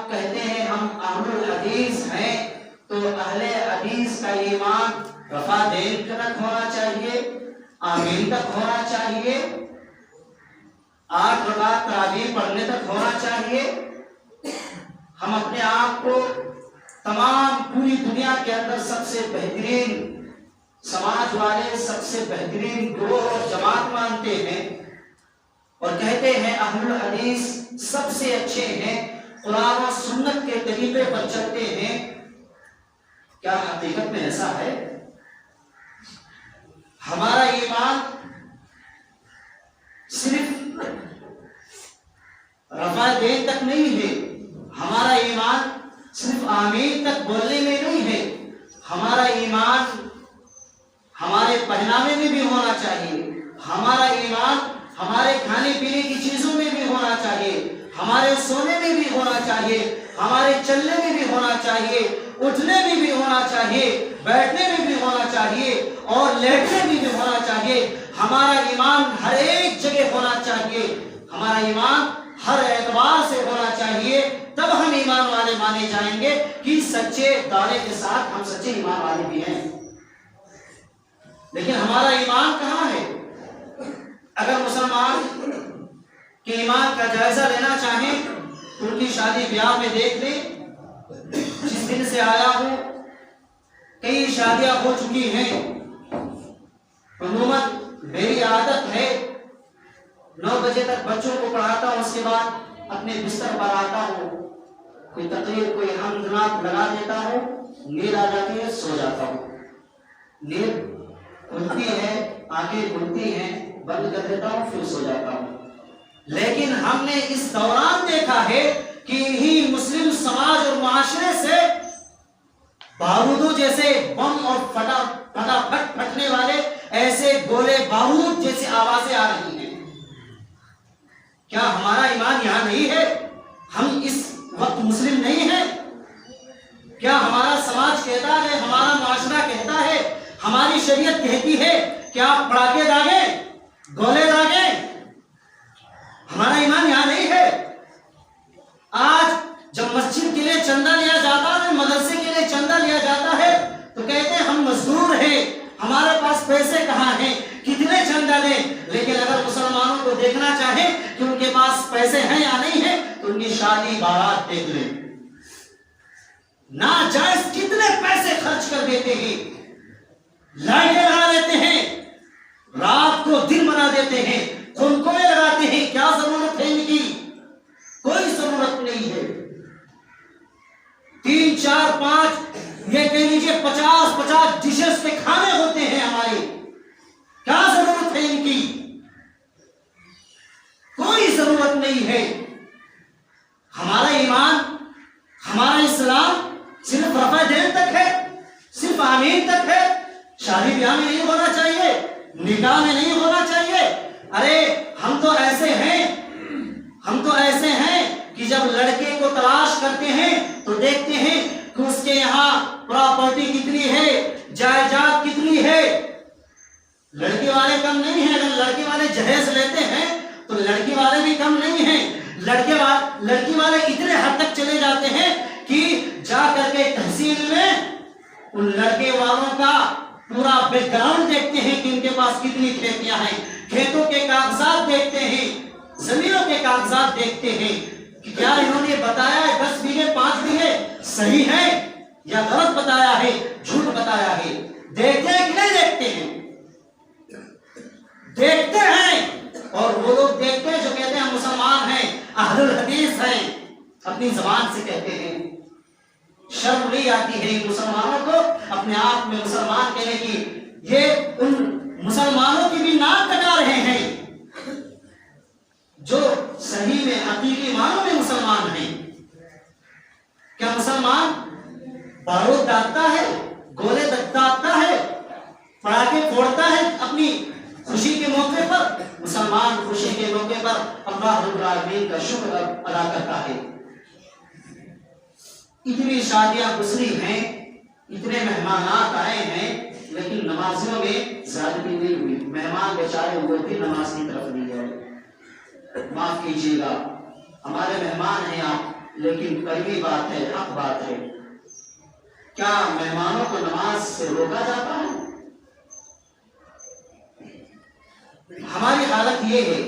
آپ کہتے ہیں ہم اہل الحدیث ہیں تو اہل حدیث کا ایمان رفع دین تک ہونا چاہیے، آمین تک ہونا چاہیے، 8 رکعت تراویح پڑھنے تک ہونا چاہیے۔ ہم اپنے آپ کو تمام پوری دنیا کے اندر سب سے بہترین سماج والے، سب سے بہترین گروہ اور جماعت مانتے ہیں اور کہتے ہیں اہل الحدیث سب سے اچھے ہیں، قرآن و سنت کے طریقے پر چلتے ہیں۔ کیا حقیقت میں ایسا ہے؟ ہمارا ایمان صرف رفع دین تک نہیں ہے، ہمارا ایمان صرف آمین تک بولنے میں نہیں ہے، ہمارا ایمان ہمارے پہناوے میں بھی ہونا چاہیے، ہمارا ایمان ہمارے کھانے پینے کی چیزوں میں بھی ہونا چاہیے، ہمارے سونے میں بھی ہونا چاہیے، ہمارے چلنے میں بھی ہونا چاہیے، اٹھنے میں بھی ہونا چاہیے، بیٹھنے میں بھی ہونا چاہیے اور لیٹنے میں بھی ہونا چاہیے۔ ہمارا ایمان ہر ایک جگہ ہونا چاہیے، ہمارا ایمان ہر اعتبار سے ہونا چاہیے، تب ہم ایمان والے مانے جائیں گے کہ سچے دعوے کے ساتھ ہم سچے ایمان والے بھی ہیں۔ لیکن ہمارا ایمان کہاں ہے؟ اگر مسلمان کے ایمان کا جائزہ لینا چاہیں تو ان کی شادی بیاہ میں دیکھ لیں۔ جس دن سے آیا ہوں کئی شادیاں ہو چکی ہیں، عموماً میری عادت ہے 9 بجے تک بچوں کو پڑھاتا ہوں، اس کے بعد اپنے بستر پر آتا ہوں، کوئی تقریر کوئی حمد نعت لگا دیتا ہوں، نیند آ جاتی ہے، سو جاتا ہوں۔ نیند کھلتی ہے، آنکھیں کھلتی ہیں، بند کر دیتا ہوں، پھر سو جاتا ہوں۔ لیکن ہم نے اس دوران دیکھا ہے کہ ہی مسلم سماج اور معاشرے سے بارودوں جیسے بم اور فٹافٹ پھٹنے والے ایسے گولے بارود جیسی آوازیں آ رہی ہیں۔ کیا ہمارا ایمان یہاں نہیں ہے؟ ہم اس وقت مسلم نہیں ہیں؟ کیا ہمارا سماج کہتا ہے، ہمارا معاشرہ کہتا ہے، ہماری شریعت کہتی ہے کہ آپ پڑاکے داغیں، گولے داغیں؟ ہمارا ایمان یہاں نہیں ہے۔ آج جب مسجد کے لیے چندہ لیا جاتا ہے، مدرسے کے لیے چندہ لیا جاتا ہے تو کہتے ہیں ہم مزدور ہیں، ہمارے پاس پیسے کہاں ہیں، کتنے چندہ دیں۔ لیکن اگر مسلمانوں کو دیکھنا چاہیں کہ ان کے پاس پیسے ہیں یا نہیں ہیں تو ان کی شادی بارات دیکھ لیں، ناجائز کتنے پیسے خرچ کر دیتے ہیں، لائٹیں لگا دیتے ہیں، رات کو دن بنا دیتے ہیں، خونکوئے لگاتے ہیں۔ کیا ضرورت ہے ان کی؟ کوئی ضرورت نہیں ہے۔ 3 4 5 یہ کہہ لیجیے 50 ڈشز پہ کھانے ہوتے ہیں ہمارے، کیا ضرورت ہے ان کی؟ کوئی ضرورت نہیں ہے۔ ہمارا ایمان، ہمارا اسلام صرف رفع دین تک ہے، صرف آمین تک ہے، شادی بیاہ میں نہیں ہونا چاہیے، نکاح میں نہیں ہونا چاہیے۔ ارے ہم تو ایسے ہیں کہ جب لڑکے کو تلاش کرتے ہیں تو دیکھتے ہیں کہ اس کے یہاں پراپرٹی کتنی ہے، جائیداد کتنی ہے۔ لڑکی والے کم نہیں ہیں، اگر لڑکی والے جہیز لیتے ہیں تو لڑکی والے بھی کم نہیں ہیں۔ لڑکی والے اتنے حد تک چلے جاتے ہیں کہ جا کر کے تحصیل میں ان لڑکے والوں کا پورا بیک گراؤنڈ دیکھتے ہیں کہ ان کے پاس کتنی کھیتیاں ہیں، کھیتوں کے کاغذات دیکھتے ہیں، زمینوں کے کاغذات دیکھتے ہیں کہ کیا انہوں نے بتایا ہے 10 بیگھے 5 بیگھے صحیح ہے یا غلط بتایا ہے، جھوٹ بتایا ہے۔ دیکھتے ہیں کہ نہیں دیکھتے ہیں؟ دیکھتے ہیں۔ اور وہ لوگ دیکھتے ہیں جو کہتے ہیں ہم مسلمان ہیں، اہل الحدیث ہیں، اپنی زبان سے کہتے ہیں۔ شرم نہیں آتی ہے مسلمانوں کو اپنے آپ میں مسلمان کہنے کی؟ یہ ان مسلمانوں کی بھی ناک کٹا رہے ہیں جو صحیح میں حقیقی معنوں میں مسلمان ہیں۔ کیا مسلمان بارود داغتا ہے، گولے داغتا ہے، پڑاکے پھوڑتا ہے اپنی خوشی کے موقع پر؟ مسلمان خوشی کے موقع پر اللہ رب العالمین کا شکر ادا کرتا ہے۔ اتنی شادیاں گزری ہیں، اتنے مہمانات آئے ہیں، لیکن نمازیوں میں زیادتی نہیں ہوئی۔ مہمان بیچارے ہوئے تھے، نماز کی طرف نہیں گئے۔ معاف کیجیے گا، ہمارے مہمان ہیں آپ، لیکن کڑوی بات ہے، حق بات ہے، کیا مہمانوں کو نماز سے روکا جاتا ہے؟ ہماری حالت یہ ہے،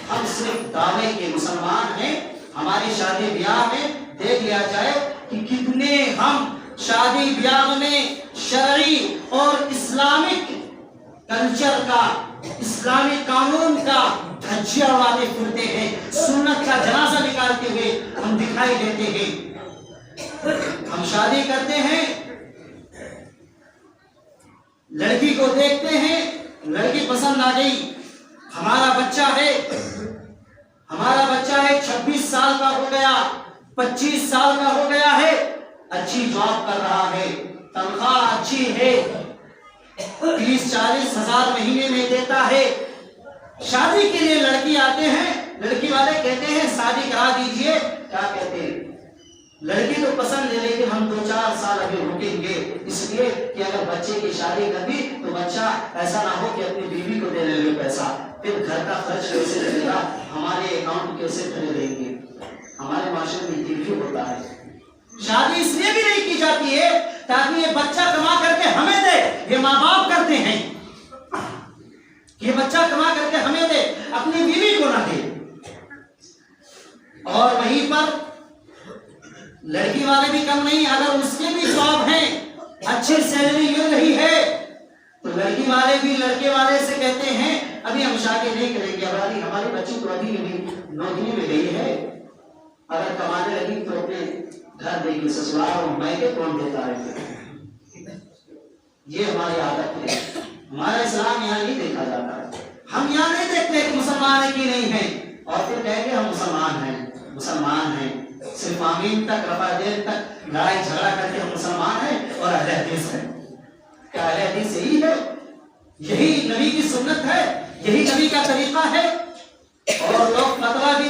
ہم صرف دعوے کے مسلمان ہیں۔ ہماری شادی بیاہ میں دیکھ لیا جائے کہ کتنے ہم شادی بیاہ میں شرعی اور اسلامک کلچر کا، اسلامی قانون کا دھجیاں اڑاتے پھرتے ہیں، سنت کا جنازہ نکالتے ہوئے ہم دکھائی دیتے ہیں۔ ہم شادی کرتے ہیں، لڑکی کو دیکھتے ہیں، لڑکی پسند آ گئی، ہمارا بچہ ہے 26 سال کا ہو گیا، 25 سال کا ہو گیا ہے، اچھی جاب کر رہا ہے، تنخواہ اچھی ہے، 30-40 ہزار مہینے میں دیتا ہے۔ شادی کے لیے لڑکی آتے ہیں، لڑکی والے کہتے ہیں شادی کرا دیجئے، کیا کہتے ہیں؟ لڑکی تو پسند ہے لیکن ہم 2-4 سال ابھی رکیں گے، اس لیے کہ اگر بچے کی شادی کر دی تو بچہ ایسا نہ ہو کہ اپنی بیوی کو دے لے پیسہ، پھر گھر کا خرچ کیسے لگے گا، ہمارے اکاؤنٹ کیسے بھرے رہیں گے۔ ہمارے معاشرے میں یہ بھی ہوتا ہے۔ شادی اس لیے بھی نہیں کی جاتی ہے تاکہ یہ بچہ کما کر کے ہمیں دے، یہ ماں باپ کرتے ہیں، یہ بچہ کما کر کے ہمیں دے، اپنی بیوی کو نہ دے۔ اور وہیں پر لڑکی والے بھی کم نہیں، اگر اس کے بھی جاب ہیں، اچھی سیلری مل رہی ہے تو لڑکی والے بھی لڑکے والے سے کہتے ہیں ابھی ہم شادی نہیں کریں گے، ہماری بچی تو ابھی نوکری میں گئی ہے، اگر کمانے لگی تو اپنے گھر دے گی، سسرال اور میکے کون دیتا ہے؟ یہ ہماری عادت ہے۔ ہمارا اسلام یہاں نہیں دیکھا جاتا ہے، ہم یہاں نہیں دیکھتے کہ مسلمان ہے کہ نہیں ہے، اور پھر کہیں گے ہم مسلمان ہیں، صرف آمین تک، رفع دین تک لڑائی جھگڑا کر کے ہم مسلمان ہیں اور اہل حدیث ہیں۔ کیا اہل حدیث یہی ہے؟ یہی نبی کی سنت ہے، یہی نبی کا طریقہ ہے؟ اور لوگ فتویٰ بھی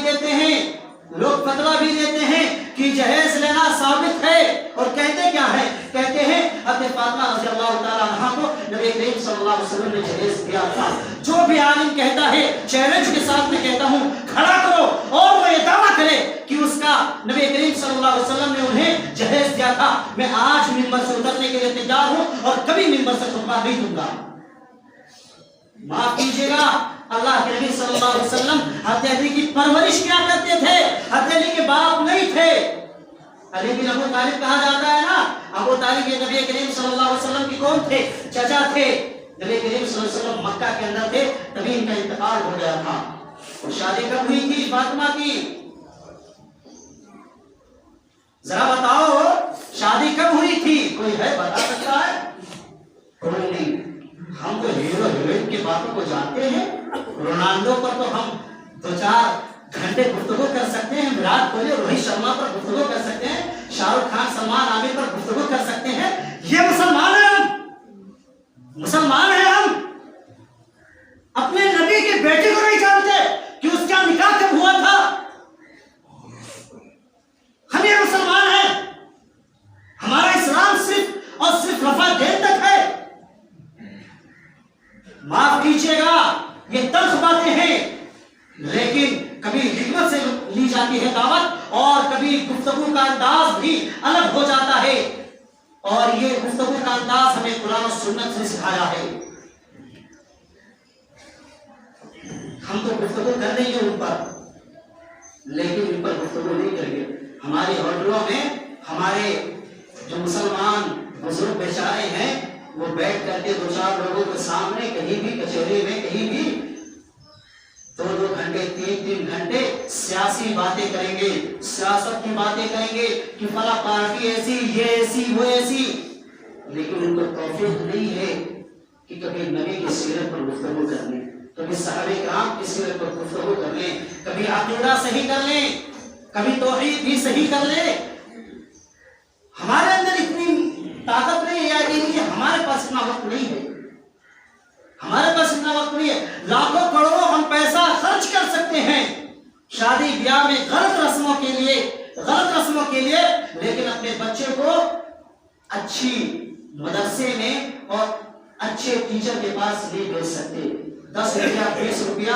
دیتے ہیں کہ جہیز لینا ثابت ہے، اور کہتے کیا ہے؟ کہتے ہیں حضرت فاطمہ رضی اللہ تعالیٰ عنہا کو نبی کریم صلی اللہ علیہ وسلم نے جہیز دیا تھا۔ جو بھی عالم کہتا ہے، چیلنج کے ساتھ میں کہتا ہوں، کھڑا کرو اور وہ یہ دعویٰ کرے کہ اس کا نبی کریم صلی اللہ علیہ وسلم نے انہیں جہیز دیا تھا، میں آج ممبر سے اترنے کے لیے تیار ہوں اور کبھی ممبر سے خطبہ نہیں دوں گا۔ معاف کیجیے گا، اللہ کے نبی صلی اللہ علیہ وسلم حضرت علی کی پرورش کیا کرتے تھے؟ حضرت علی کے باپ نہیں تھے، علی بن ابو طالب کہا جاتا ہے نا، ابو طالب یہ نبی کریم صلی اللہ علیہ وسلم کی کون تھے؟ چچا تھے۔ نبی کریم صلی اللہ علیہ وسلم مکہ کے اندر تھے، تبھی ان کا انتقال ہو گیا تھا۔ اور شادی کب ہوئی تھی فاطمہ کی؟ ذرا بتاؤ، شادی کب ہوئی تھی؟ کوئی ہے بتا سکتا ہے؟ کوئی نہیں۔ ہم تو ہیرو ہیروئن کی باتوں کو جانتے ہیں، رونالڈو پر تو ہم 2-4 گھنٹے گفتگو کر سکتے ہیں، وراٹ کوہلی اور روہت شرما پر گفتگو کر سکتے ہیں، شاہ رخ خان، سلمان عامر پر گفتگو کر سکتے ہیں۔ یہ مسلمان ہیں ہم، مسلمان ہیں ہم۔ اپنے نبی کے بیٹے کو نہیں جانتے کہ اس کا نکاح کب ہوا تھا؟ ہم یہ مسلمان ہیں، ہمارا اسلام صرف اور صرف رفع دین تک ہے۔ معاف کیجیے گا، یہ تلخ باتیں ہیں، لیکن کبھی حکمت سے لی جاتی ہے دعوت، اور کبھی گفتگو کا انداز بھی الگ ہو جاتا ہے، اور یہ گفتگو کا انداز ہمیں قرآن و سنت سے سکھایا ہے۔ ہم تو گفتگو کر رہے ہیں ان پر، لیکن ان پر گفتگو نہیں کریں گے۔ ہماری ہوٹلوں میں ہمارے جو مسلمان بزرگ بیچارے ہیں، وہ بیٹھ کر کے 2-4 لوگوں کے سامنے کہیں بھی کچہری میں کہیں بھی 2-2 گھنٹے 3-3 گھنٹے سیاسی باتیں کریں گے، سیاست کی باتیں کریں گے کہ فلاں پارٹی ایسی، یہ ایسی، وہ ایسی، لیکن ان کو توفیق نہیں ہے کہ کبھی نبی کی سیرت پر گفتگو کر لیں، کبھی صحابہ کرام کی سیرت پر گفتگو کر لیں، کبھی عقیدہ صحیح کر لیں، کبھی توحید بھی صحیح کر لیں۔ ہمارے اندر اتنی طاقت نہیں ہے، یا کہ ہمارے پاس اتنا وقت نہیں ہے، ہمارے پاس اتنا وقت نہیں ہے۔ لاکھوں کروڑوں ہم پیسہ خرچ کر سکتے ہیں شادی بیاہ میں غلط رسموں کے لیے، لیکن اپنے بچے کو اچھی مدرسے میں اور اچھے ٹیچر کے پاس نہیں بھیج سکتے۔ 10 روپیہ 20 روپیہ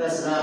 10,000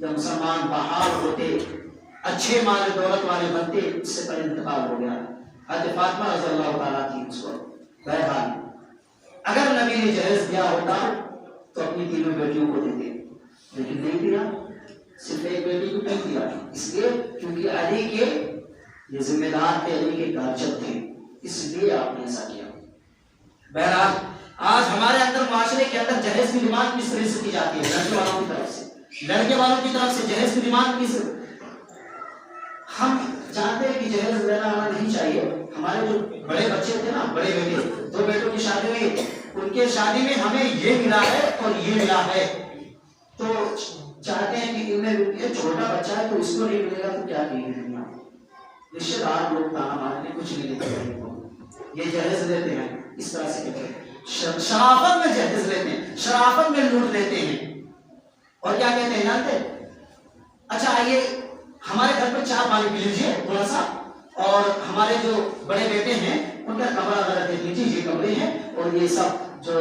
جب مسلمان بحال ہوتے، اچھے مال و دولت والے بنتے، اس سے پہلے انتقال ہو گیا۔ حضرت فاطمہ رضی اللہ تعالیٰ کی اس وقت بہرحال اگر نبی نے جہیز دیا ہوتا تو اپنی تینوں بیٹیوں کو دیتے، لیکن نہیں دیا، صرف ایک بیٹی کو نہیں دیا، اس لیے کیونکہ علی کے یہ ذمہ دار تھے، علی کے گارجن تھے، اس لیے آپ نے ایسا کیا۔ بہرحال آج ہمارے اندر معاشرے کے اندر جہیز کی ڈیمانڈ کس طرح سے کی جاتی ہے؟ لڑکے والوں کی طرف سے، لڑکے والوں کی طرف سے جہیز کی ڈیمانڈ کس، ہم جانتے ہیں کہ جہیز لینا نہیں چاہیے۔ ہمارے جو بڑے بچے تھے نا، بڑے بیٹے، 2 بیٹوں کی شادی ہوئی، ان کے شادی میں ہمیں یہ ملا ہے اور یہ ملا ہے، تو چاہتے ہیں کہ ان میں یہ چھوٹا بچہ ہے تو اس کو نہیں ملے گا تو کیا کہیں گے؟ رشتے دار لوگ تانا مارنے کچھ نہیں دیتے ہیں، یہ جہیز لیتے ہیں، اس طرح سے کہتے ہیں شرافت میں جہیز لیتے ہیں، شرافت میں لوٹ لیتے ہیں، اور کیا کہتے ہیں جانتے؟ اچھا آئیے ہمارے گھر پہ چائے پانی پی لیجیے تھوڑا سا، اور ہمارے جو بڑے بیٹے ہیں ان کا کمرہ ذرا دیکھ لیجیے، یہ کمرے ہیں، اور یہ سب جو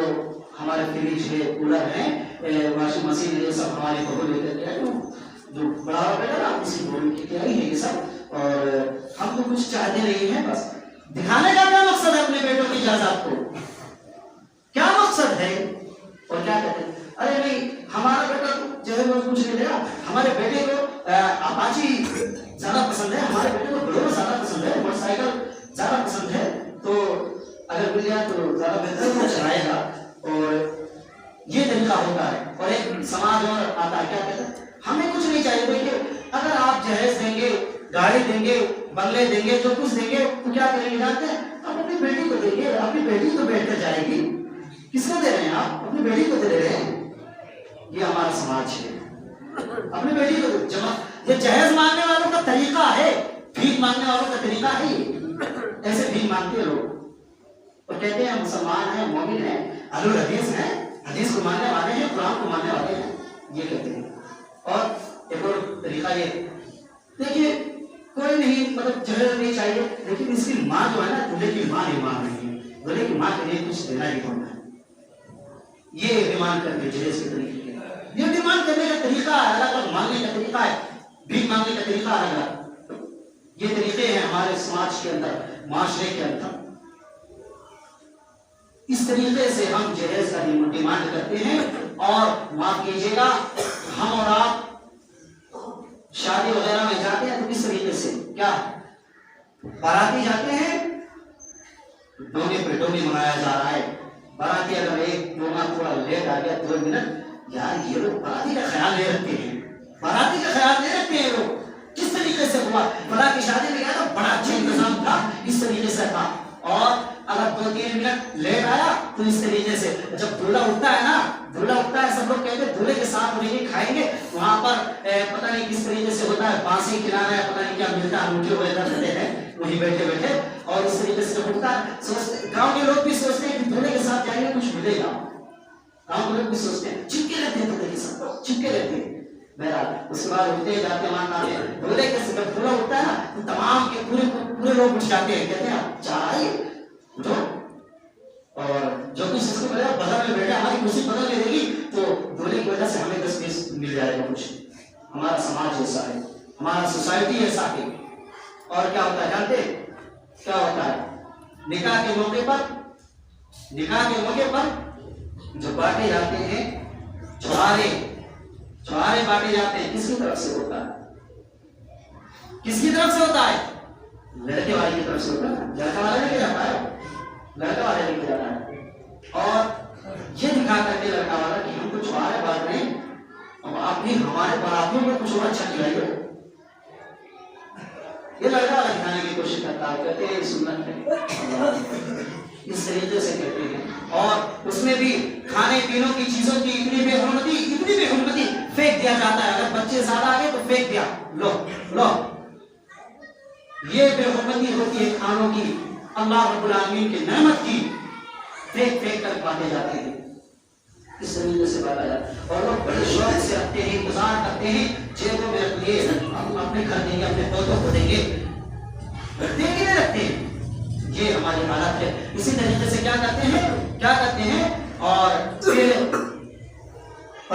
ہمارے فریج ہے، کولر ہے، واشنگ مشین ہے، یہ سب ہمارے بہو لے کر کے آئے، جو بڑا بیٹا نا اسی بہو کی تیاری ہے یہ سب، اور ہم تو کچھ چاہتے نہیں ہیں، بس دکھانے کا کیا مقصد ہے اپنے بیٹوں کی جائیداد کو؟ کیا مقصد ہے؟ اور کیا کہتے ہیں ارے نہیں ہمارا بیٹا جو ہے وہ کچھ نہیں دے رہا، ہمارے بیٹے کو اپاچی زیادہ پسند ہے، ہمارے بیٹے کو بلورو زیادہ پسند ہے، موٹر سائیکل زیادہ پسند ہے، تو اگر مل جائے تو زیادہ بہتر وہ چلائے گا، اور یہ طریقہ ہوتا ہے۔ اور ایک سماج اور آتا ہے، کیا کہتا ہے ہمیں کچھ نہیں چاہیے، دیکھیے اگر آپ جہیز دیں گے، گاڑی دیں گے، بنگلے دیں گے، جو کچھ دیں گے تو کیا کریں گے جانتے ہیں؟ آپ اپنی بیٹی کو دیں گے، اپنی بیٹی تو بیٹھ کر جائے گی، کس کو دے رہے ہیں آپ؟ اپنی بیٹی کو دے رہے ہیں۔ یہ ہمارا سماج ہے، اپنی بیٹی کو جمع، یہ جہیز مانگنے والوں کا طریقہ ہے، بھیک مانگنے والوں کا طریقہ ہے، ایسے بھیک مانگتے ہیں لوگ، اور کہتے ہیں مسلمان ہیں، مومن ہیں، اہل الحدیث ہیں، حدیث کو ماننے والے ہیں، قرآن کو ماننے والے ہیں، یہ کہتے ہیں۔ اور ایک اور طریقہ یہ دیکھیے، کوئی نہیں مطلب جہیز نہیں چاہیے، لیکن اس کی ماں جو ہے نا، دولہے کی ماں نہیں مان رہی ہے، دولہے کی ماں کے لیے کچھ دینا ہی ہوتا ہے، یہ ڈیمانڈ کرتے جہیز کے طریقے، یہ ڈیمانڈ کرنے کا طریقہ الگ الگ، مانگنے کا طریقہ ہے، بھیک مانگنے کا طریقہ الگ الگ، یہ طریقے ہیں ہمارے سماج کے اندر، معاشرے کے اندر۔ اس طریقے سے ہم جہیز کا ڈیمانڈ کرتے ہیں، اور معاف کیجیے گا ہم اور آپ شادی وغیرہ میں جاتے ہیں تو کس طریقے سے، کیا باراتی جاتے ہیں، ڈونے پہ ڈونے منایا جا رہا ہے، باراتی اگر ایک ڈونا تھوڑا لیٹ آ گیا 2 منٹ، یار یہ لوگ باراتی کا خیال نہیں رکھتے ہیں، باراتی کا خیال نہیں رکھتے ہیں لوگ، کس طریقے سے ہوا، بڑا کی شادی میں گیا تھا، بڑا اچھا انتظام تھا، اس طریقے سے تھا، اور اگر 2-3 منٹ لیٹ آیا تو اس طریقے سے، جب دولہا اٹھتا ہے نا، دولہا اٹھتا ہے، سب لوگ کہتے ہیں دولہے کے ساتھ انہیں کھائیں گے، وہاں پر پتہ نہیں کس طریقے سے ہوتا ہے، بانسی کھلانا ہے، پتہ نہیں کیا ملتا ہے، انگوٹھی وغیرہ دیتے ہیں وہیں بیٹھے بیٹھے، اور اس طریقے سے اٹھتا ہے، گاؤں کے لوگ بھی سوچتے ہیں کہ دولہے کے ساتھ جائیں گے کچھ ملے گا، گاؤں کے لوگ بھی سوچتے ہیں، چپکے رہتے ہیں دولہے کے ساتھ، چپکے رہتے ہیں۔ بہرحال اس کے بعد اٹھتے جاتے وہاں آتے ہیں، دولہے کے جب دولہا اٹھتا ہے نا تو تمام کے پورے لوگ اٹھ جاتے ہیں، کہتے ہیں چائے اٹھو، اور جو کچھ اس کو بغیر بدل میں بیٹھے ہماری کرسی بدل لے گی تو دولہے کی وجہ سے ہمیں 10 پیس مل جائے گا کچھ۔ ہمارا سماج ایسا ہے، ہمارا سوسائٹی ایسا ہے۔ اور کیا ہوتا ہے جانتے کیا ہوتا ہے؟ نکاح کے موقع پر جو بانٹے جاتے ہیں چھوارے بانٹے جاتے ہیں، کس کی طرف سے ہوتا ہے؟ کس کی طرف سے ہوتا ہے؟ لڑکے والے کی طرف سے ہوتا ہے، لڑکا والا لے کے جاتا ہے، لڑکا والا لے کے جاتا ہے، اور یہ دکھا کر کے لڑکا والا کہ ہم کچھ چھوارے بانٹ رہے ہیں، اب آپ بھی ہمارے براتیوں میں کچھ اور اچھا کھلائیے، یہ لڑکا والا دکھانے کی کوشش کرتا ہے، کہتے ہیں سنت ہے، اس طریقے سے کہتے ہیں۔ اور اس میں بھی کھانے پینے کی چیزوں کی اتنی بے حرمتی پھینک دیا جاتا ہے، اگر بچے زیادہ آ گئے تو پھینک دیا، لو یہ بے حرمتی ہوتی ہے کھانوں کی، اللہ رب العالمین کی نعمت کی پھینک کر بانٹے جاتے ہیں، اس طریقے سے بانٹا جاتا ہے، اور لوگ بڑے شوق سے رکھتے ہیں، انتظار کرتے ہیں، جیبوں میں رکھ لیے، ہم اپنے گھر دیں گے، اپنے پودوں کو دیں گے، رکھتے ہی نہیں رکھتے، یہ ہماری حالت ہے۔ اسی طریقے سے کیا کرتے ہیں اور پھر